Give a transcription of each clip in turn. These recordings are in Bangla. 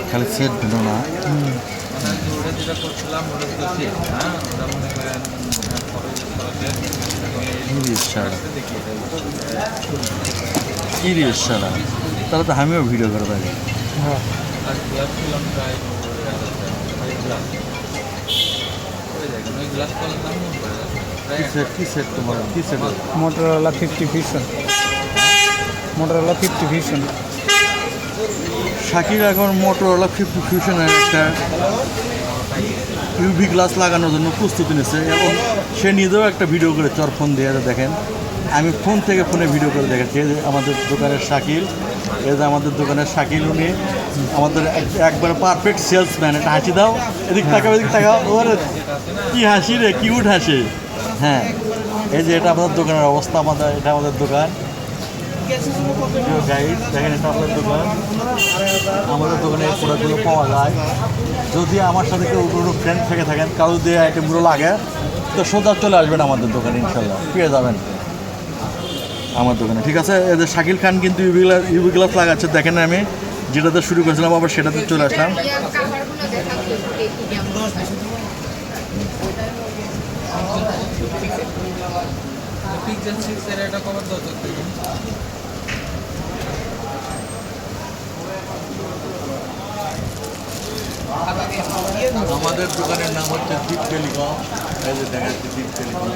খালি সেট দিল না। ওটা যেটা করছিলাম ওটা তো সেট, হ্যাঁ ওটা মনে করেন কি রে সারা, তাহলে তো আমিও ভিডিও করে থাকি। হ্যাঁ আর গ্লাস ছিলাম প্রায় গ্লাস ওই গ্লাস কলার দাম কি সেট তোমার কি set? Motorola 50 vision, Motorola 50 vision. Shakir এখন মোটরোলা 50 ফিউশনের একটা ইউভি গ্লাস লাগানোর জন্য প্রস্তুতি নিচ্ছে এবং সে নিজেও একটা ভিডিও করেছে ওর ফোন দিয়ে। দেখেন আমি ফোন থেকে ফোনে ভিডিও করে দেখেছি। এই যে আমাদের দোকানের শাকিল, এই যে আমাদের দোকানের শাকিল, উনি আমাদের একবার পারফেক্ট সেলসম্যান। একটা হাসি দাও, এদিক তাকাও এদিক তাকাও, ওর কি হাসি রে, কিউট হাসি। হ্যাঁ এই যে এটা আমাদের দোকানের অবস্থা, এটা আমাদের দোকান। গাইড দেখেন এটা আমাদের দোকান। আমাদের দোকানে এই প্রোডাক্টগুলো পাওয়া যায়। যদি আমার সাথে কেউ কোনো ফ্রেন্ড থেকে থাকেন, কারো দিয়ে আইটেমগুলো লাগে, তো সোজা চলে আসবেন আমাদের দোকানে, ইনশাল্লাহ পেয়ে যাবেন আমার দোকানে। ঠিক আছে, এদের শাকিল খান কিন্তু ইউভি গ্লাস লাগাচ্ছে। দেখেন আমি যেটাতে শুরু করেছিলাম আবার সেটাতে চলে আসলাম। পিকচার 6 এর একটা কভার দাও তো। আমাদের দোকানের নাম হচ্ছে দীপ টেলিকম। এই যে দেখাচ্ছি দীপ টেলিকম।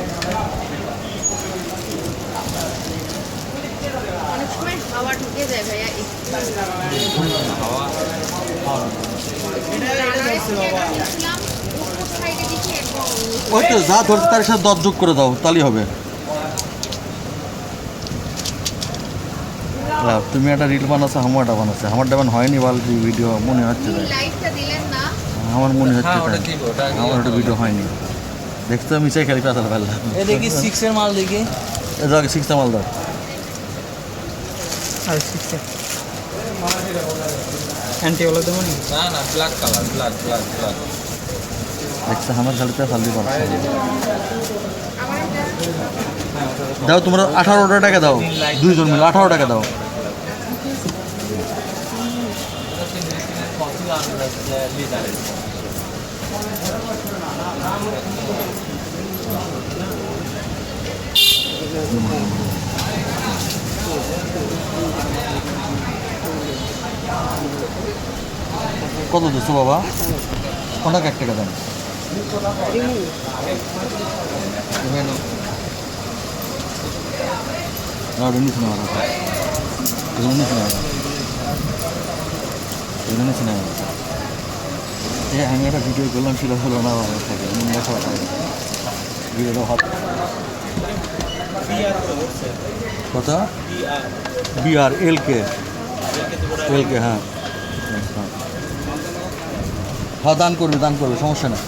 অনেক সময় হাওয়া ঢুকে যায় ভাইয়া, ওই তো যা ধরছে তার সাথে 10 যোগ করে দাও, তাহলেই হবে। তুমি একটা রিল বানাচ্ছো, আমারটা বানাচ্ছে, আমারটা বান হয়নি বল ভিডিও মনে হচ্ছে। আমার মনে হচ্ছে আমার ওটা ভিডিও হয়নি। দেখতে আমি চাই খালি পেতাল ফেললাম। এই দেখি 6 এর মাল দেখি। এ যাকে 6টা মাল দাও। আর 6 অ্যান্টি ওলা দেবো নি? না না black colour, black black black. দেখতে আমার খালি পেতাল দিয়ে পারছে। দাও তোমরা 18 টাকা দাও, দুইজন মিলে 18 টাকা দাও। কত দিচ্ছ বাবা? অনেক 1 টাকা দেন। আমি একটা ভিডিও করলাম, সেটা হলো না থাকে ভিডিওটা ভাব কত বিআর এলকে হ্যাঁ হ্যাঁ দান করবে সমস্যা না।